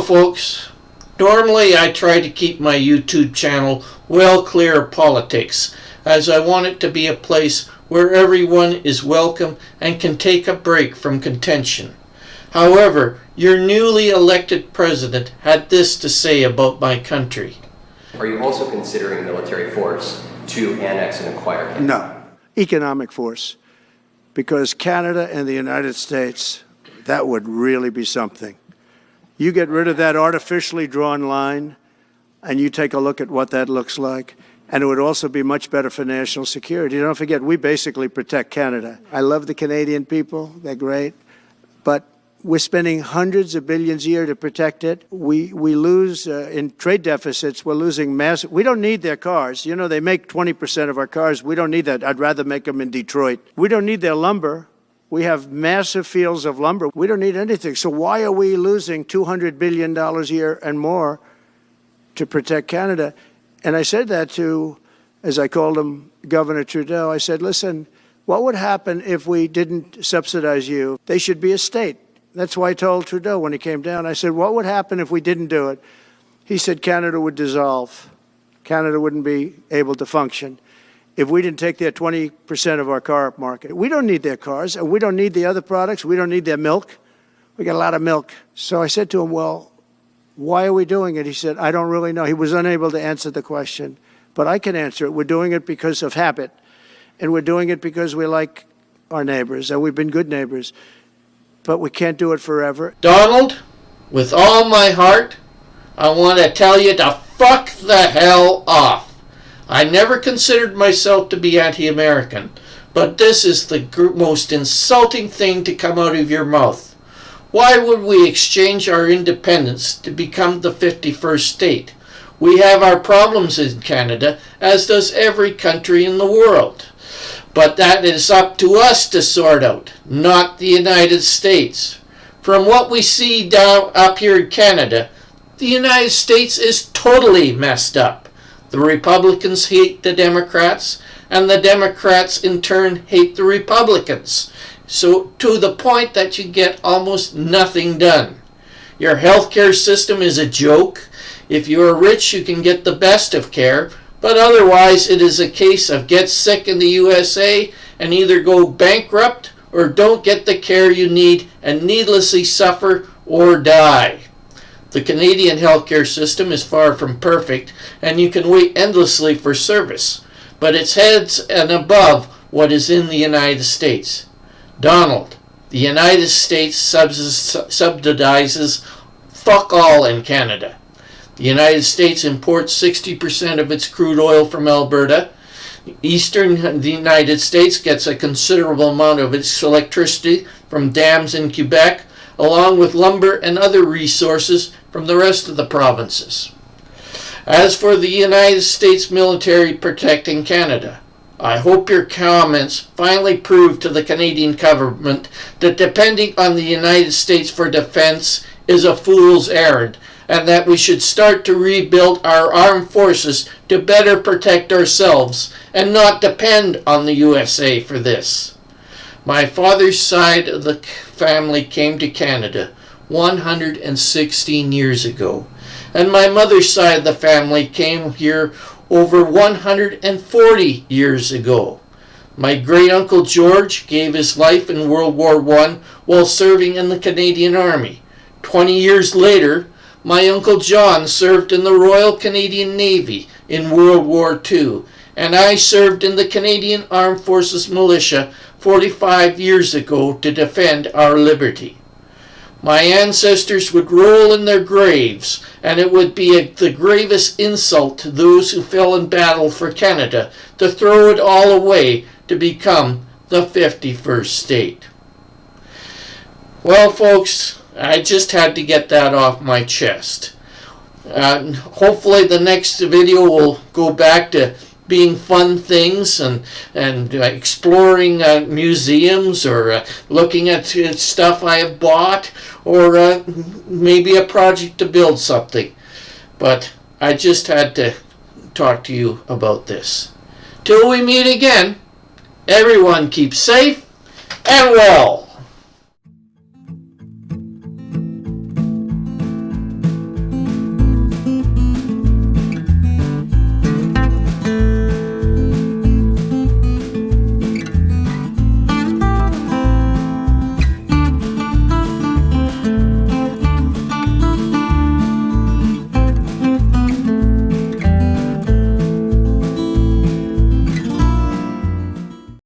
folks. Normally I try to keep my YouTube channel well clear of politics, as I want it to be a place where everyone is welcome and can take a break from contention. However, your newly elected president had this to say about my country. Are you also considering military force to annex and acquire Canada? No. Economic force. Because Canada and the United States, that would really be something. You get rid of that artificially drawn line, and you take a look at what that looks like, and it would also be much better for national security. Don't forget, we basically protect Canada. I love the Canadian people. They're great. But we're spending hundreds of billions a year to protect it. We lose in trade deficits. We're losing massive. We don't need their cars. You know, they make 20% of our cars. We don't need that. I'd rather make them in Detroit. We don't need their lumber. We have massive fields of lumber. We don't need anything. So why are we losing $200 billion a year and more to protect Canada? And I said that to, as I called him, Governor Trudeau. I said, listen, what would happen if we didn't subsidize you? They should be a state. That's why I told Trudeau when he came down. I said, what would happen if we didn't do it? He said Canada would dissolve. Canada wouldn't be able to function if we didn't take their 20% of our car market. We don't need their cars, and we don't need the other products. We don't need their milk. We got a lot of milk. So I said to him, well, why are we doing it? He said, I don't really know. He was unable to answer the question, but I can answer it. We're doing it because of habit, and we're doing it because we like our neighbors, and we've been good neighbors, but we can't do it forever. Donald, with all my heart, I want to tell you to fuck the hell off. I never considered myself to be anti-American, but this is the most insulting thing to come out of your mouth. Why would we exchange our independence to become the 51st state? We have our problems in Canada, as does every country in the world. But that is up to us to sort out, not the United States. From what we see down up here in Canada, the United States is totally messed up. The Republicans hate the Democrats, and the Democrats in turn hate the Republicans. So to the point that you get almost nothing done. Your healthcare system is a joke. If you are rich, you can get the best of care, but otherwise it is a case of get sick in the USA and either go bankrupt or don't get the care you need and needlessly suffer or die. The Canadian healthcare system is far from perfect, and you can wait endlessly for service, but it's heads and above what is in the United States. Donald, the United States subsidizes fuck all in Canada. The United States imports 60% of its crude oil from Alberta. Eastern the United States gets a considerable amount of its electricity from dams in Quebec, along with lumber and other resources from the rest of the provinces. As for the United States military protecting Canada, I hope your comments finally prove to the Canadian government that depending on the United States for defense is a fool's errand, and that we should start to rebuild our armed forces to better protect ourselves and not depend on the USA for this. My father's side of the family came to Canada 116 years ago, and my mother's side of the family came here over 140 years ago. My great-uncle George gave his life in World War I while serving in the Canadian Army. 20 years later, my Uncle John served in the Royal Canadian Navy in World War II, and I served in the Canadian Armed Forces Militia 45 years ago to defend our liberty. My ancestors would roll in their graves, and it would be the gravest insult to those who fell in battle for Canada to throw it all away to become the 51st state. Well, folks, I just had to get that off my chest. Hopefully the next video will go back to being fun things and exploring museums or looking at stuff I have bought, or maybe a project to build something. But I just had to talk to you about this. Till we meet again, everyone keep safe and well.